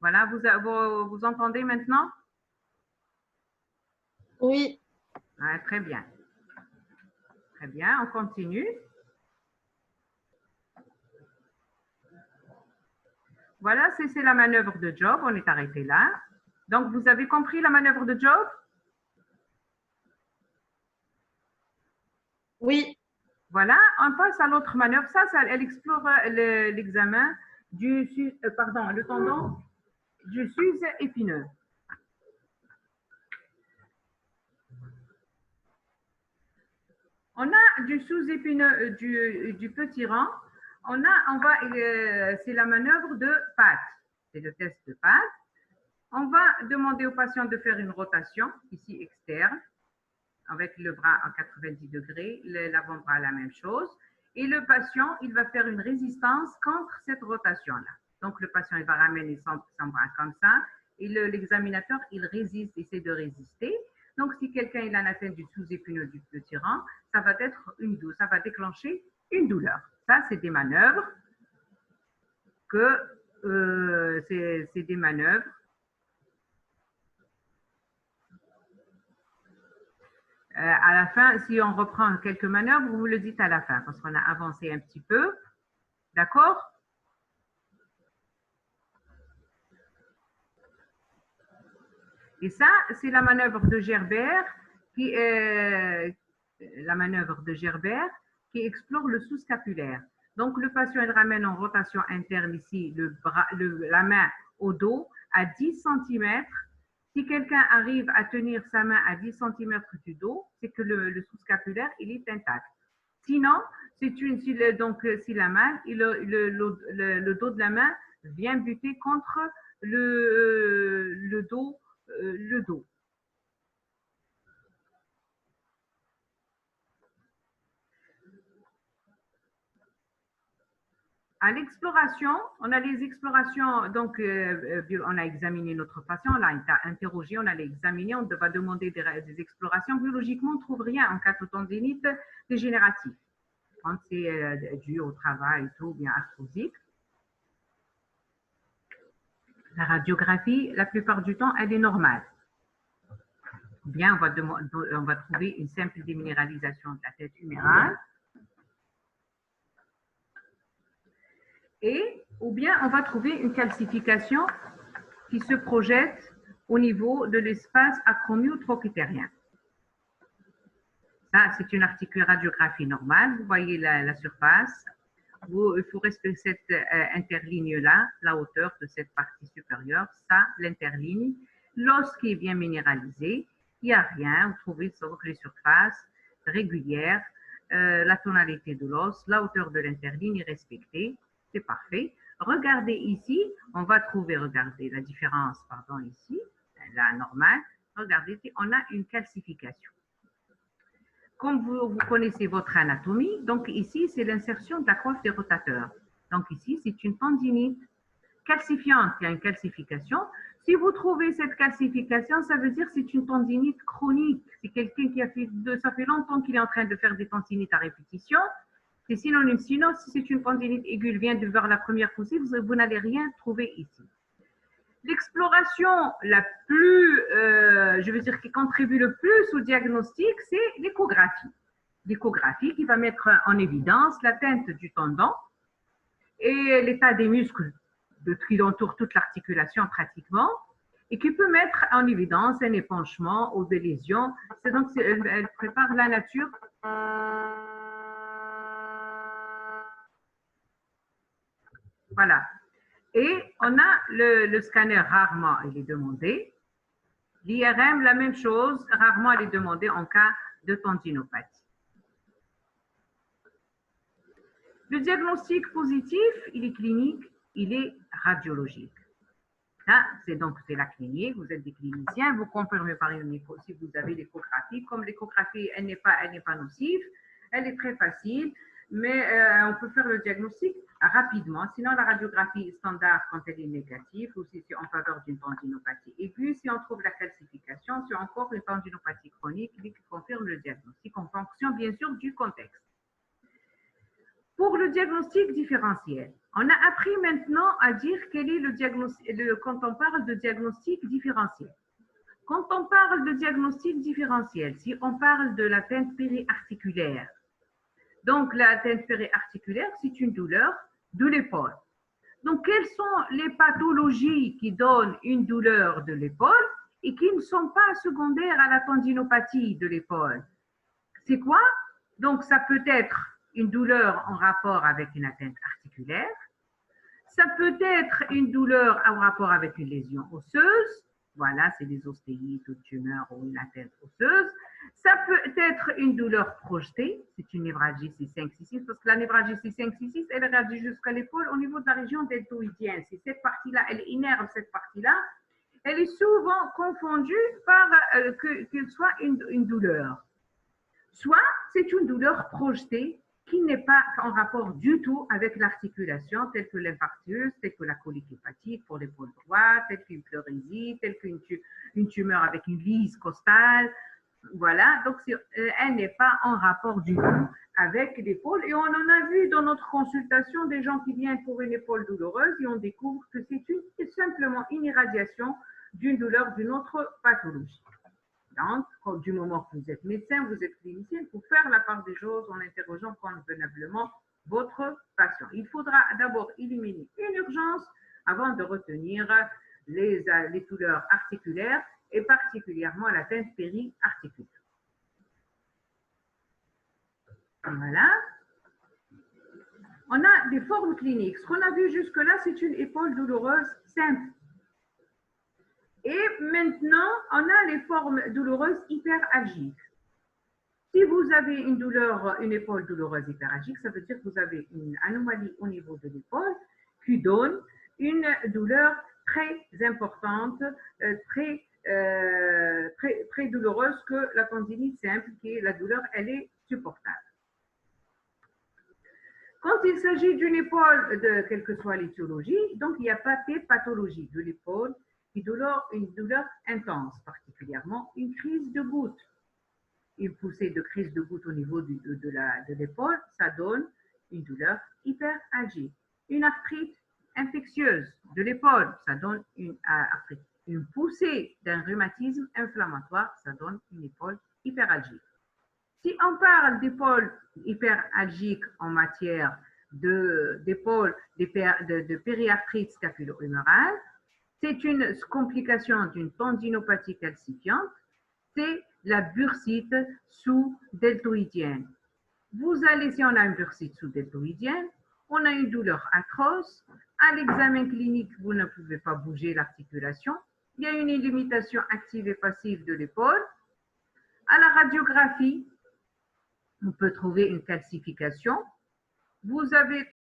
Voilà, vous entendez maintenant? Oui. Ah, très bien. Très bien, on continue. Voilà, c'est la manœuvre de Job. On est arrêté là. Donc, vous avez compris la manœuvre de Job? Oui. Voilà, on passe à l'autre manœuvre. Ça, elle explore l'examen le tendon du sus-épineux. On a du sous-épineux du petit rang. C'est la manœuvre de patte. C'est le test de patte. On va demander au patient de faire une rotation, ici externe, avec le bras à 90 degrés, l'avant-bras la même chose. Et le patient, il va faire une résistance contre cette rotation-là. Donc, le patient, il va ramener son bras comme ça. Et l'examinateur, il résiste, essaie de résister. Donc, si quelqu'un il a une atteinte du sous-épineux du petit rang, ça va déclencher une douleur. Ça, c'est des manœuvres c'est des manœuvres à la fin, si on reprend quelques manœuvres, vous le dites à la fin, parce qu'on a avancé un petit peu. D'accord? Et ça, c'est la manœuvre de Gerbert qui explore le sous-scapulaire. Donc, le patient, il ramène en rotation interne ici la main au dos à 10 cm. Si quelqu'un arrive à tenir sa main à 10 cm du dos, c'est que le sous-scapulaire, il est intact. Sinon, si la main, le dos de la main vient buter contre le dos. À l'exploration, on a les explorations, donc on a examiné notre patient, on l'a interrogé, on a examiné, on va demander des explorations. Biologiquement, on ne trouve rien en cas de tendinite dégénérative. Quand c'est dû au travail et tout, bien arthrosique. La radiographie, la plupart du temps, elle est normale. Bien, on va trouver une simple déminéralisation de la tête humérale. Ou bien on va trouver une calcification qui se projette au niveau de l'espace acromio-trochitérien. Ça, c'est une radiographie normale. Vous voyez la surface. Il faut respecter cette interligne-là, la hauteur de cette partie supérieure. Ça, l'interligne. L'os qui est bien minéralisé, il n'y a rien. Vous trouvez les surfaces régulières, la tonalité de l'os, la hauteur de l'interligne est respectée. C'est parfait. Regardez ici, on va trouver, regardez la différence, ici, la normale. Regardez, on a une calcification. Comme vous connaissez votre anatomie, donc ici, c'est l'insertion de la coiffe des rotateurs. Donc ici, c'est une tendinite calcifiante, il y a une calcification. Si vous trouvez cette calcification, ça veut dire que c'est une tendinite chronique. C'est quelqu'un ça fait longtemps qu'il est en train de faire des tendinites à répétition. C'est synonyme. Sinon, si c'est une tendinite aiguë, elle vient de voir la première poussée, vous n'allez rien trouver ici. L'exploration la plus, qui contribue le plus au diagnostic, c'est l'échographie. L'échographie qui va mettre en évidence l'atteinte du tendon et l'état des muscles qui entourent toute l'articulation pratiquement, et qui peut mettre en évidence un épanchement ou des lésions. Elle prépare la nature. Voilà. Et on a le scanner, rarement il est demandé. L'IRM, la même chose, rarement elle est demandée en cas de tendinopathie. Le diagnostic positif, il est clinique, il est radiologique. C'est la clinique, vous êtes des cliniciens, vous confirmez par une écho si vous avez l'échographie. Comme l'échographie, elle n'est pas nocive, elle est très facile, mais on peut faire le diagnostic rapidement. Sinon, la radiographie standard, quand elle est négative, ou si c'est en faveur d'une tendinopathie aiguë, si on trouve la calcification, c'est encore une tendinopathie chronique qui confirme le diagnostic en fonction, bien sûr, du contexte. Pour le diagnostic différentiel, on a appris maintenant à dire quel est le diagnostic, quand on parle de diagnostic différentiel. Quand on parle de diagnostic différentiel, si on parle de l'atteinte périarticulaire, donc l'atteinte périarticulaire, c'est une douleur de l'épaule. Donc, quelles sont les pathologies qui donnent une douleur de l'épaule et qui ne sont pas secondaires à la tendinopathie de l'épaule? C'est quoi? Donc, ça peut être une douleur en rapport avec une atteinte articulaire. Ça peut être une douleur en rapport avec une lésion osseuse. Voilà, c'est des ostéites ou tumeurs ou une atteinte osseuse. Ça peut être une douleur projetée, c'est une névralgie C5-C6, parce que la névralgie C5-C6, elle réagit jusqu'à l'épaule au niveau de la région deltoïdienne. C'est cette partie-là, elle innerve cette partie-là. Elle est souvent confondue par qu'elle soit une douleur. Soit c'est une douleur projetée qui n'est pas en rapport du tout avec l'articulation, telle que l'infarctus, telle que la colique hépatique pour l'épaule droite, telle qu'une pleurésie, telle qu'une tumeur avec une lise costale. Voilà, donc elle n'est pas en rapport du tout avec l'épaule. Et on en a vu dans notre consultation des gens qui viennent pour une épaule douloureuse et on découvre que c'est simplement une irradiation d'une douleur d'une autre pathologie. Donc, du moment que vous êtes médecin, vous êtes clinicien, il faut faire la part des choses en interrogeant convenablement votre patient. Il faudra d'abord éliminer une urgence avant de retenir les douleurs articulaires et particulièrement l'atteinte périarticulaire. Voilà. On a des formes cliniques. Ce qu'on a vu jusque-là, c'est une épaule douloureuse simple. Et maintenant, on a les formes douloureuses hyperalgiques. Si vous avez une épaule douloureuse hyperalgique, ça veut dire que vous avez une anomalie au niveau de l'épaule qui donne une douleur très importante, très douloureuse que la tendinite simple, qui est la douleur, elle est supportable. Quand il s'agit d'une épaule, quelle que soit l'étiologie, donc il n'y a pas de pathologie de l'épaule, une douleur intense, particulièrement une crise de goutte. Une poussée de crise de goutte au niveau de l'épaule, ça donne une douleur hyperalgique. Une arthrite infectieuse de l'épaule, ça donne une arthrite. Une poussée d'un rhumatisme inflammatoire, ça donne une épaule hyperalgique. Si on parle d'épaule hyperalgique en matière de périarthrite scapulo-humérale, c'est une complication d'une tendinopathie calcifiante, c'est la bursite sous-deltoïdienne. Si on a une bursite sous-deltoïdienne, on a une douleur atroce. À l'examen clinique, vous ne pouvez pas bouger l'articulation. Il y a une limitation active et passive de l'épaule. À la radiographie, on peut trouver une calcification. Vous avez